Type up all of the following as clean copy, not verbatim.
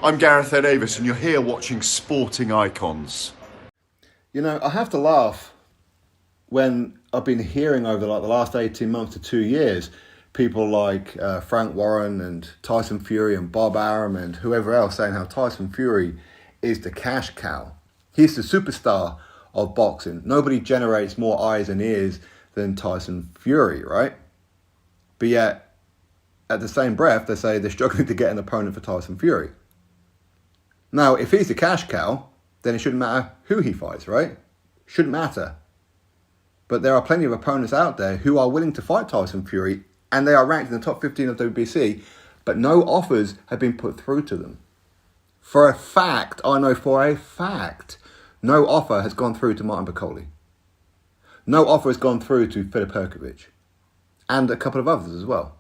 I'm Gareth A. Davis, and you're here watching Sporting Icons. You know, I have to laugh when I've been hearing over the last 18 months to 2 years, people like Frank Warren and Tyson Fury and Bob Arum and whoever else saying how Tyson Fury is the cash cow. He's the superstar of boxing. Nobody generates more eyes and ears than Tyson Fury, right? But yet, at the same breath, they say they're struggling to get an opponent for Tyson Fury. Now, if he's the cash cow, then it shouldn't matter who he fights, right? Shouldn't matter. But there are plenty of opponents out there who are willing to fight Tyson Fury, and they are ranked in the top 15 of WBC, but no offers have been put through to them. For a fact, I know for a fact, no offer has gone through to Martin Bakole. No offer has gone through to Filip Hrgović, and a couple of others as well.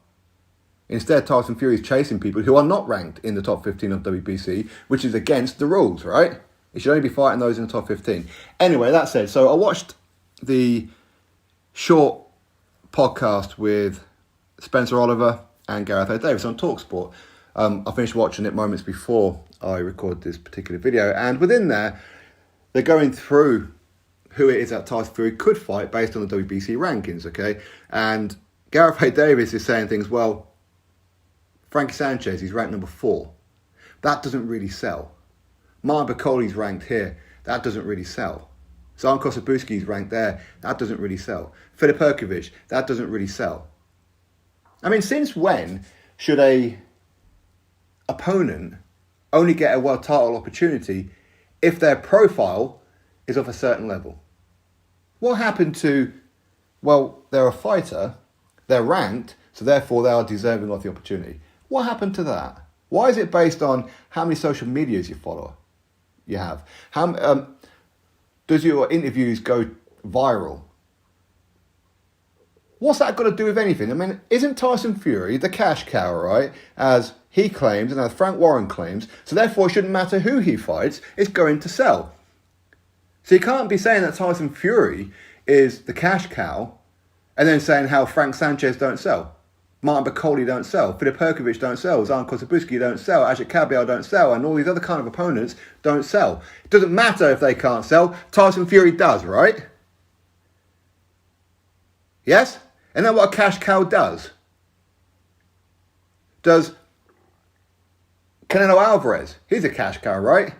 Instead, Tyson Fury is chasing people who are not ranked in the top 15 of WBC, which is against the rules, right? He should only be fighting those in the top 15. Anyway, that said, so I watched the short podcast with Spencer Oliver and Gareth A. Davis on TalkSport. I finished watching it moments before I recorded this particular video, and within there, they're going through who it is that Tyson Fury could fight based on the WBC rankings, okay? And Gareth A. Davis is saying things, well, Frankie Sanchez, he's ranked number 4. That doesn't really sell. Martin Bakole's ranked here. That doesn't really sell. Zan Kosabuski's ranked there. That doesn't really sell. Filip Hrgović, that doesn't really sell. I mean, since when should a opponent only get a world title opportunity if their profile is of a certain level? What happened to, well, they're a fighter, they're ranked, so therefore they are deserving of the opportunity. What happened to that? Why is it based on how many social medias you have? How does your interviews go viral? What's that got to do with anything? I mean, isn't Tyson Fury the cash cow, right? As he claims and as Frank Warren claims, so therefore it shouldn't matter who he fights, it's going to sell. So you can't be saying that Tyson Fury is the cash cow and then saying how Frank Sanchez don't sell. Martin Bakole don't sell, Filip Hrgović don't sell, Zan Kosabuski don't sell, Ajit Kabiel don't sell, and all these other kind of opponents don't sell. It doesn't matter if they can't sell, Tyson Fury does, right? Yes? Isn't that what a cash cow does? Does Canelo Alvarez, he's a cash cow, right?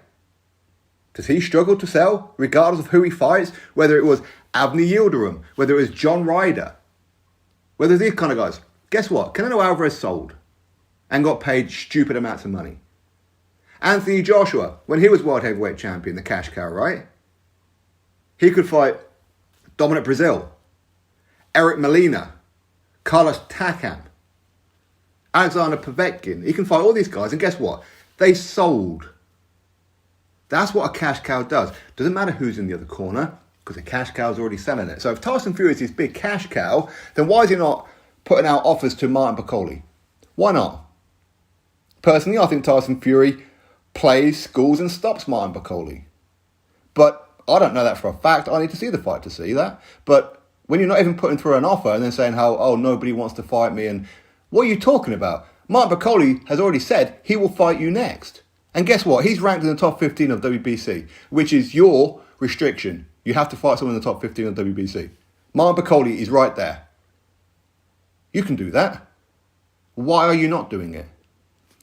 Does he struggle to sell, regardless of who he fights? Whether it was Avni Yildirim, whether it was John Ryder, whether it's these kind of guys. Guess what? Canelo Alvarez sold and got paid stupid amounts of money. Anthony Joshua, when he was world heavyweight champion, the cash cow, right? He could fight Dominic Brazil, Eric Molina, Carlos Takam, Alexander Povetkin. He can fight all these guys, and guess what? They sold. That's what a cash cow does. Doesn't matter who's in the other corner, because the cash cow's already selling it. So if Tyson Fury is this big cash cow, then why is he not putting out offers to Martin Bakole? Why not? Personally, I think Tyson Fury plays, schools and stops Martin Bakole. But I don't know that for a fact. I need to see the fight to see that. But when you're not even putting through an offer and then saying how, oh, nobody wants to fight me, and what are you talking about? Martin Bakole has already said he will fight you next. And guess what? He's ranked in the top 15 of WBC, which is your restriction. You have to fight someone in the top 15 of WBC. Martin Bakole is right there. You can do that. Why are you not doing it?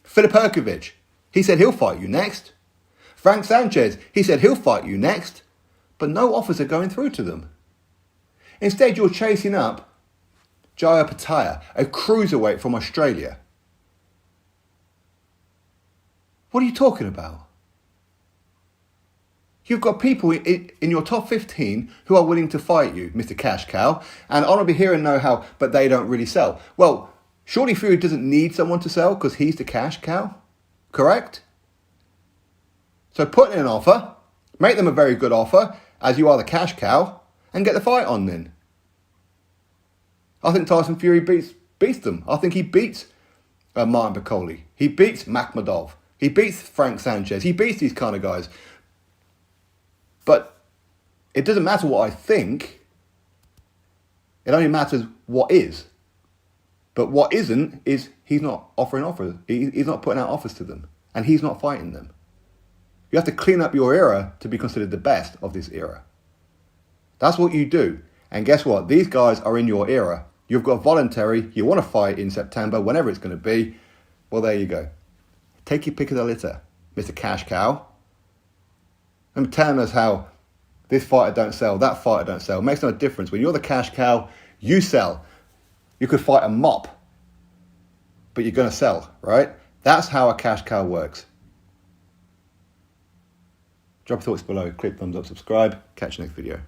Filip Hrgović, he said he'll fight you next. Frank Sanchez, he said he'll fight you next. But no offers are going through to them. Instead, you're chasing up Jaya Pattaya, a cruiserweight from Australia. What are you talking about? You've got people in your top 15 who are willing to fight you, Mr. Cash Cow, and I'll be hearing no how, but they don't really sell. Well, surely Fury doesn't need someone to sell because he's the cash cow, correct? So put in an offer, make them a very good offer, as you are the cash cow, and get the fight on then. I think Tyson Fury beats them. I think he beats Martin Bakole. He beats Makhmudov. He beats Frank Sanchez. He beats these kind of guys. But it doesn't matter what I think. It only matters what is. But what isn't is he's not offering offers. He's not putting out offers to them. and he's not fighting them. You have to clean up your era to be considered the best of this era. That's what you do. And guess what? These guys are in your era. You've got voluntary, you want to fight in September, whenever it's going to be. Well, there you go. Take your pick of the litter, Mr. Cash Cow. And telling us how this fighter don't sell, that fighter don't sell. It makes no difference. When you're the cash cow, you sell. You could fight a mop, but you're going to sell, right? That's how a cash cow works. Drop your thoughts below, click thumbs up, subscribe. Catch you next video.